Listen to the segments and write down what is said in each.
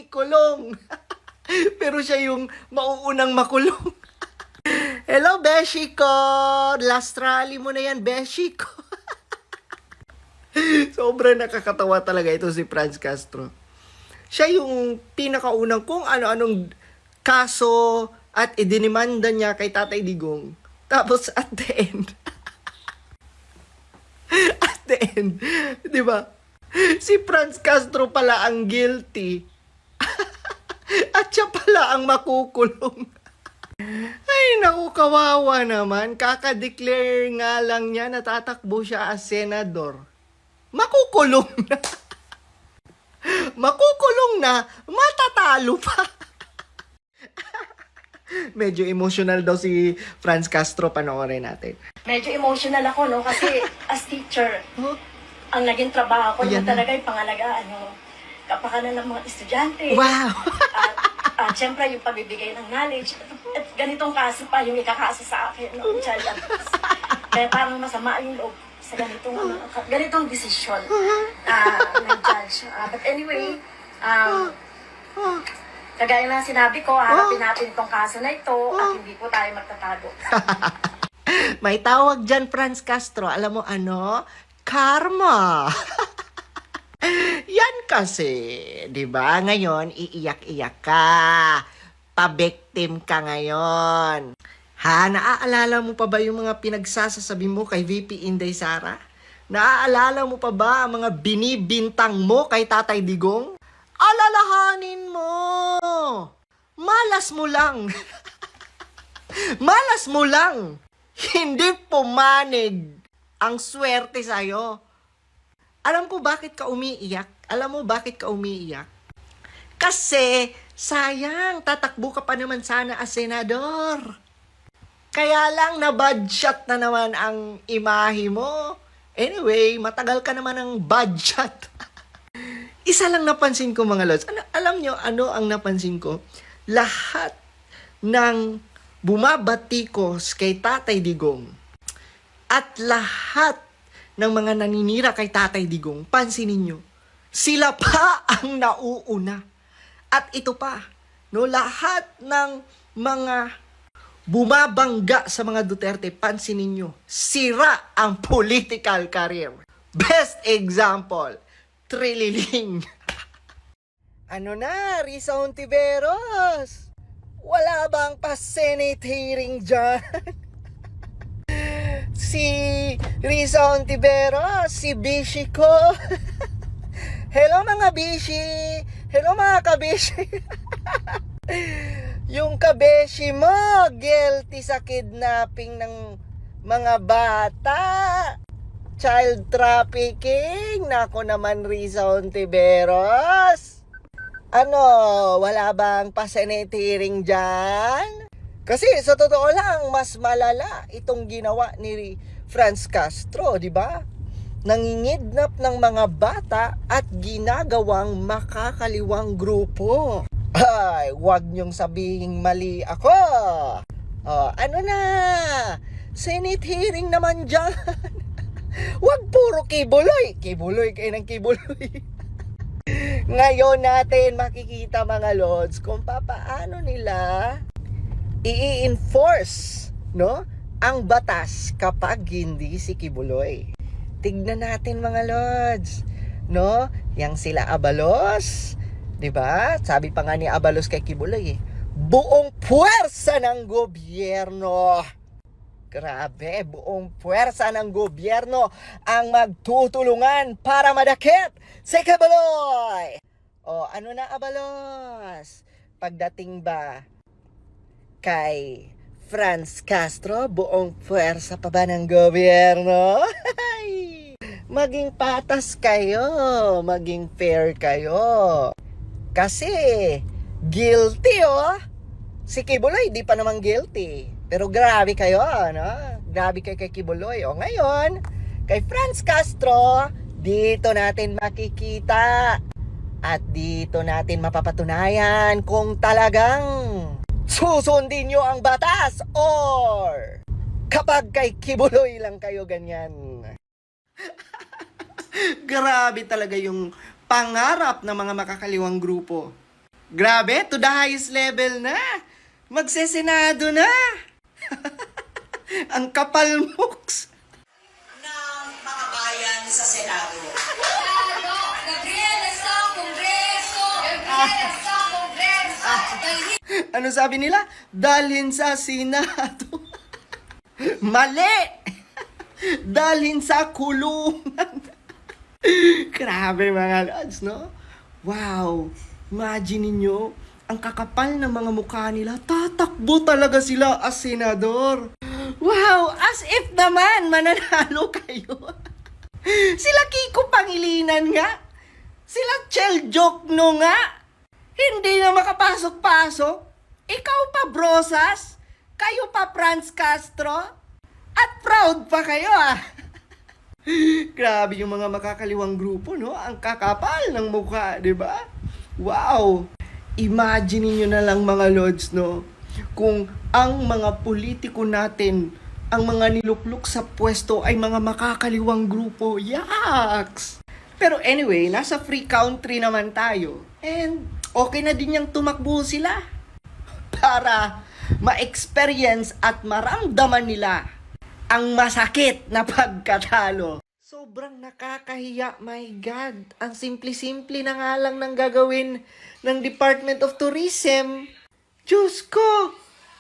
ikulong. Pero siya yung mauunang makulong. Hello, Beshi ko! Last rally mo na yan, Beshi ko. Sobrang nakakatawa talaga ito si Franz Castro. Siya yung pinakaunang kung ano-anong kaso at idinimanda niya kay Tatay Digong. Tapos at the end, di ba? Si Franz Castro pala ang guilty. At siya pala ang makukulong. Ay, naku, kawawa naman. Kakadeclare nga lang niya na tatakbo siya as senador. Makukulong na. Makukulong na, matatalo pa. Medyo emotional daw si Franz Castro, panoorin natin. Medyo emotional ako, no? Kasi as teacher, ang naging trabaho ko Ayan na talaga yung pangalagaan yung kapakanan ng mga estudyante. Wow! At syempre yung pagbibigay ng knowledge. At ganitong kaso pa yung ikakaso sa akin, no? Child abuse. Kaya parang masama yung loob sa ganitong desisyon ng judge. But anyway, kagaya ng sinabi ko, harapin natin itong kaso na ito at hindi po tayo magtatago. May tawag dyan, Franz Castro. Alam mo ano? Karma. Yan kasi, di ba? Ngayon, iiyak-iyak ka. Pa-victim ka ngayon. Ha? Naaalala mo pa ba yung mga pinagsasasabi mo kay VP Inday Sara? Naaalala mo pa ba ang mga binibintang mo kay Tatay Digong? Alalahanin mo! Malas mo lang. Malas mo lang. Hindi pumanig ang swerte sa'yo. Alam ko bakit ka umiiyak. Alam mo bakit ka umiiyak? Kasi, sayang, tatakbo ka pa naman sana as senador. Kaya lang, na-budget na naman ang imahe mo. Anyway, matagal ka naman ng budget. Isa lang napansin ko, mga lods. Alam nyo, ano ang napansin ko? Lahat ng bumabatikos kay Tatay Digong at lahat ng mga naninira kay Tatay Digong, pansinin nyo, sila pa ang nauuna. At ito pa, no, lahat ng mga bumabangga sa mga Duterte, pansinin nyo, sira ang political career. Best example, Trililing. Ano na, Risa Hontiveros? Wala bang pa-Senate hearing dyan? Si Risa Hontiveros, si Bishi ko. Hello mga Bishi. Hello mga kabishi. Yung kabeshi mo, guilty sa kidnapping ng mga bata. Child trafficking. Nako naman, Risa Hontiveros. Ano, wala bang pa-Senate hearing dyan? Kasi sa totoo lang, mas malala itong ginawa ni Franz Castro, di ba? Nangingidnap ng mga bata at ginagawang makakaliwang grupo. Ay, wag niyong sabihing mali ako. Ano na? Senate hearing naman dyan. Wag puro kibuloy. Kibuloy kayo ng kibuloy. Ngayon natin makikita, mga lods, kung paano nila i-enforce, no, ang batas kapag hindi si Kibuloy. Tignan natin, mga lods, no? Yang sila Abalos, 'di ba? Sabi pa nga ni Abalos kay Kibuloy, buong puwersa ng gobyerno. Grabe, buong puwersa ng gobyerno ang magtutulungan para madakip si Kibuloy. Ano na, Abalos? Pagdating ba kay Franz Castro, buong puwersa pa ba ng gobyerno? Maging patas kayo, maging fair kayo. Kasi, guilty si Kibuloy, di pa naman guilty. Pero grabe kayo, no? Grabe kayo kay Kibuloy. Ngayon, kay Franz Castro, dito natin makikita. At dito natin mapapatunayan kung talagang susundin nyo ang batas or kapag kay Kibuloy lang kayo ganyan. Grabe talaga yung pangarap ng mga makakaliwang grupo. Grabe, to the highest level na. Magsesenado na. Ang kapal moks. ng mga bayan sa Senado. Gabriela sa Kongreso! Gabriela sa Kongreso! Ano sabi nila? Dalhin sa Senado. Mali! Dalhin sa kulungan. Grabe mga lods, no? Wow! Imagine ninyo, ang kakapal ng mga mukha nila, tatakbo talaga sila as senador. Wow! As if naman, mananalo kayo. Sila Kiko Pangilinan nga. Sila Chel Jokno nga. Hindi na makapasok-pasok. Ikaw pa, Brosas. Kayo pa, Franz Castro. At proud pa kayo, ah. Grabe yung mga makakaliwang grupo, no? Ang kakapal ng mukha, di ba? Wow! Imagine niyo na lang mga lods, no? Kung ang mga politiko natin, ang mga nilukluk sa pwesto ay mga makakaliwang grupo. Yaks! Pero anyway, nasa free country naman tayo. And okay na din yung tumakbo sila. Para ma-experience at maramdaman nila ang masakit na pagkatalo. Sobrang nakakahiya, my God. Ang simple-simple na nga lang ng gagawin ng Department of Tourism. Diyos ko,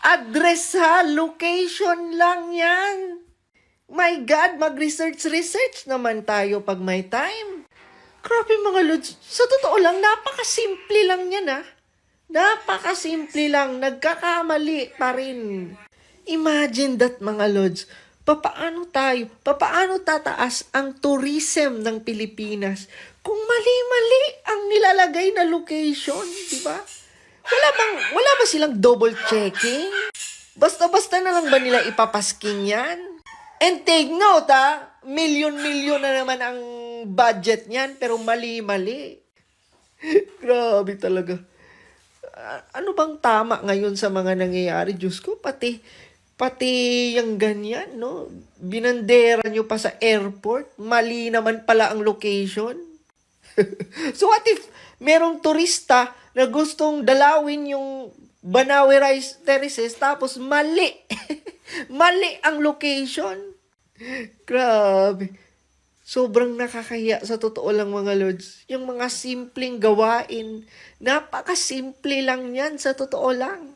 address ha, location lang yan. My God, mag-research naman tayo pag may time. Grabe mga lods, sa totoo lang, napakasimple lang yan ha. Napakasimple lang, nagkakamali pa rin. Imagine that mga lods, papaano tataas ang tourism ng Pilipinas kung mali-mali ang nilalagay na location, di ba? Wala ba silang double checking? Basta-basta na lang ba nila ipapasking yan? And take note milyon-milyon na naman ang budget niyan pero mali-mali. Grabe talaga. Ano bang tama ngayon sa mga nangyayari? Diyos ko, pati yung ganyan, no? Binandera nyo pa sa airport, mali naman pala ang location. So what if merong turista na gustong dalawin yung Banawe Rice Terraces tapos mali. Mali ang location. Grabe. Sobrang nakakahiya sa totoo lang mga lods. Yung mga simpleng gawain, napakasimple lang yan sa totoo lang.